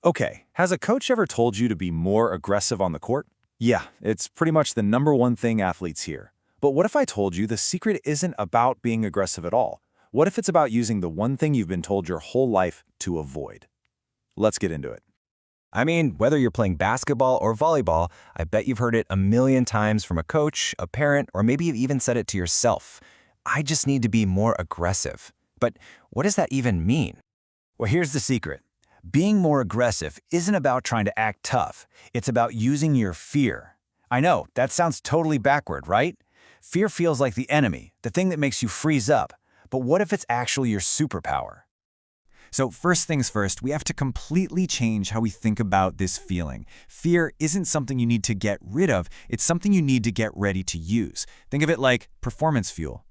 Okay, has a coach ever told you to be more aggressive on the court? Yeah, it's pretty much the number one thing athletes hear. But what if I told you the secret isn't about being aggressive at all? What if it's about using the one thing you've been told your whole life to avoid? Let's get into it. I mean, whether you're playing basketball or volleyball, I bet you've heard it a million times from a coach, a parent, or maybe you've even said it to yourself. I just need to be more aggressive. But what does that even mean? Well, here's the secret. Being more aggressive isn't about trying to act tough. It's about using your fear. I know, that sounds totally backward, right? Fear feels like the enemy, the thing that makes you freeze up. But what if it's actually your superpower? So first things first, we have to completely change how we think about this feeling. Fear isn't something you need to get rid of, it's something you need to get ready to use. Think of it like performance fuel.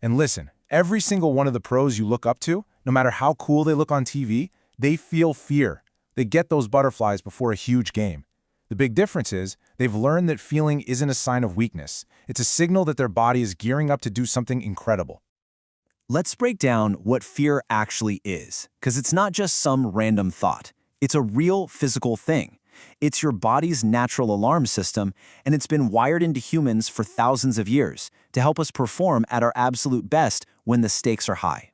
And listen, every single one of the pros you look up to, no matter how cool they look on TV, they feel fear. They get those butterflies before a huge game. The big difference is they've learned that feeling isn't a sign of weakness. It's a signal that their body is gearing up to do something incredible. Let's break down what fear actually is, because it's not just some random thought. It's a real physical thing. It's your body's natural alarm system, and it's been wired into humans for thousands of years to help us perform at our absolute best when the stakes are high.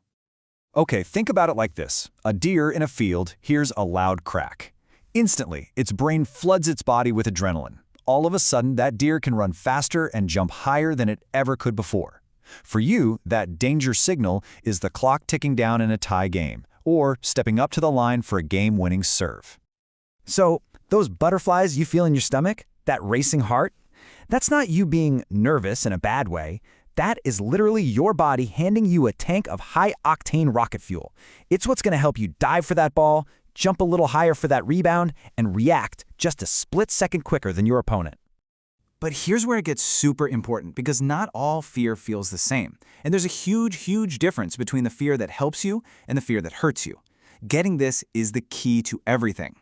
Okay, think about it like this. A deer in a field hears a loud crack. Instantly, its brain floods its body with adrenaline. All of a sudden, that deer can run faster and jump higher than it ever could before. For you, that danger signal is the clock ticking down in a tie game, or stepping up to the line for a game-winning serve. So, those butterflies you feel in your stomach, that racing heart, that's not you being nervous in a bad way. That is literally your body handing you a tank of high-octane rocket fuel. It's what's going to help you dive for that ball, jump a little higher for that rebound, and react just a split second quicker than your opponent. But here's where it gets super important, because not all fear feels the same. And there's a huge difference between the fear that helps you and the fear that hurts you. Getting this is the key to everything.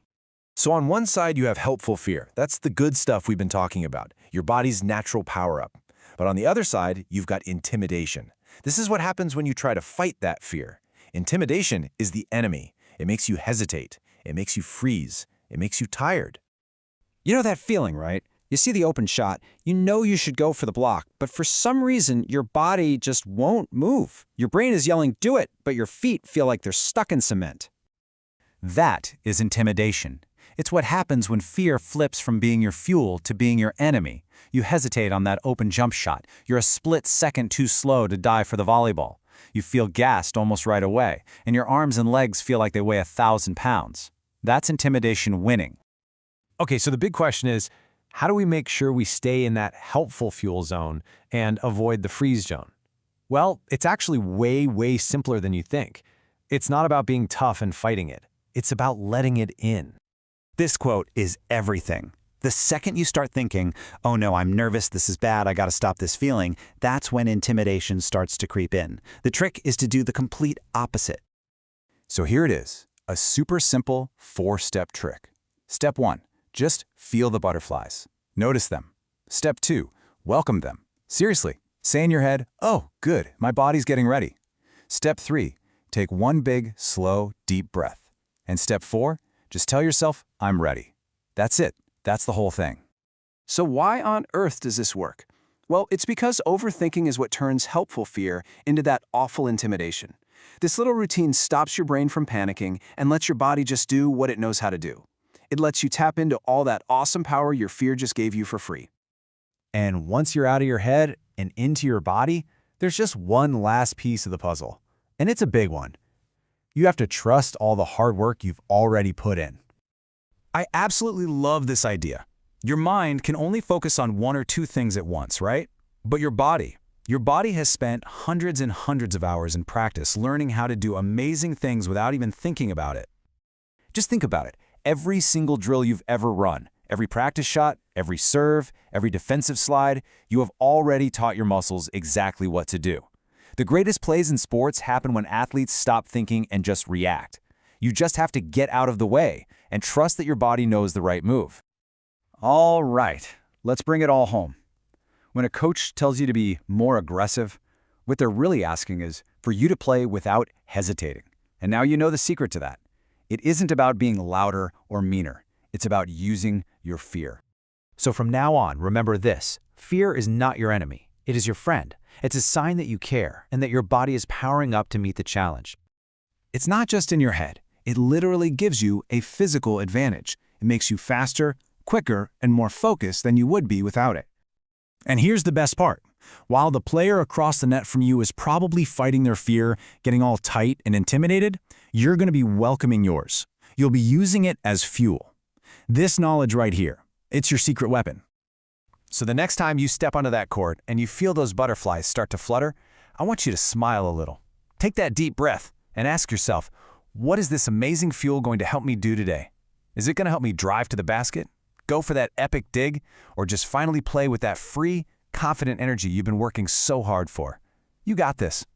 So on one side, you have helpful fear. That's the good stuff we've been talking about, your body's natural power-up. But on the other side, you've got intimidation. This is what happens when you try to fight that fear. Intimidation is the enemy. It makes you hesitate. It makes you freeze. It makes you tired. You know that feeling, right? You see the open shot, you know you should go for the block, but for some reason, your body just won't move. Your brain is yelling, do it, but your feet feel like they're stuck in cement. That is intimidation. It's what happens when fear flips from being your fuel to being your enemy. You hesitate on that open jump shot. You're a split second too slow to dive for the volleyball. You feel gassed almost right away, and your arms and legs feel like they weigh 1,000 pounds. That's intimidation winning. Okay, so the big question is, how do we make sure we stay in that helpful fuel zone and avoid the freeze zone? Well, it's actually way simpler than you think. It's not about being tough and fighting it. It's about letting it in. This quote is everything. The second you start thinking, oh no, I'm nervous, this is bad, I gotta stop this feeling, that's when intimidation starts to creep in. The trick is to do the complete opposite. So here it is, a super simple 4-step trick. Step 1, just feel the butterflies. Notice them. Step 2, welcome them. Seriously, say in your head, oh, good, my body's getting ready. Step 3, take one big, slow, deep breath. And step 4, just tell yourself, I'm ready. That's it. That's the whole thing. So why on earth does this work? Well, it's because overthinking is what turns helpful fear into that awful intimidation. This little routine stops your brain from panicking and lets your body just do what it knows how to do. It lets you tap into all that awesome power your fear just gave you for free. And once you're out of your head and into your body, there's just one last piece of the puzzle. And it's a big one. You have to trust all the hard work you've already put in. I absolutely love this idea. Your mind can only focus on one or two things at once, right? But your body has spent hundreds and hundreds of hours in practice learning how to do amazing things without even thinking about it. Just think about it. Every single drill you've ever run, every practice shot, every serve, every defensive slide, you have already taught your muscles exactly what to do. The greatest plays in sports happen when athletes stop thinking and just react. You just have to get out of the way and trust that your body knows the right move. All right, let's bring it all home. When a coach tells you to be more aggressive, what they're really asking is for you to play without hesitating. And now you know the secret to that. It isn't about being louder or meaner. It's about using your fear. So from now on, remember this. Fear is not your enemy. It is your friend. It's a sign that you care and that your body is powering up to meet the challenge. It's not just in your head. It literally gives you a physical advantage. It makes you faster, quicker, and more focused than you would be without it. And here's the best part. While the player across the net from you is probably fighting their fear, getting all tight and intimidated, you're going to be welcoming yours. You'll be using it as fuel. This knowledge right here, it's your secret weapon. So the next time you step onto that court and you feel those butterflies start to flutter, I want you to smile a little. Take that deep breath and ask yourself, what is this amazing fuel going to help me do today? Is it going to help me drive to the basket, go for that epic dig, or just finally play with that free, confident energy you've been working so hard for? You got this.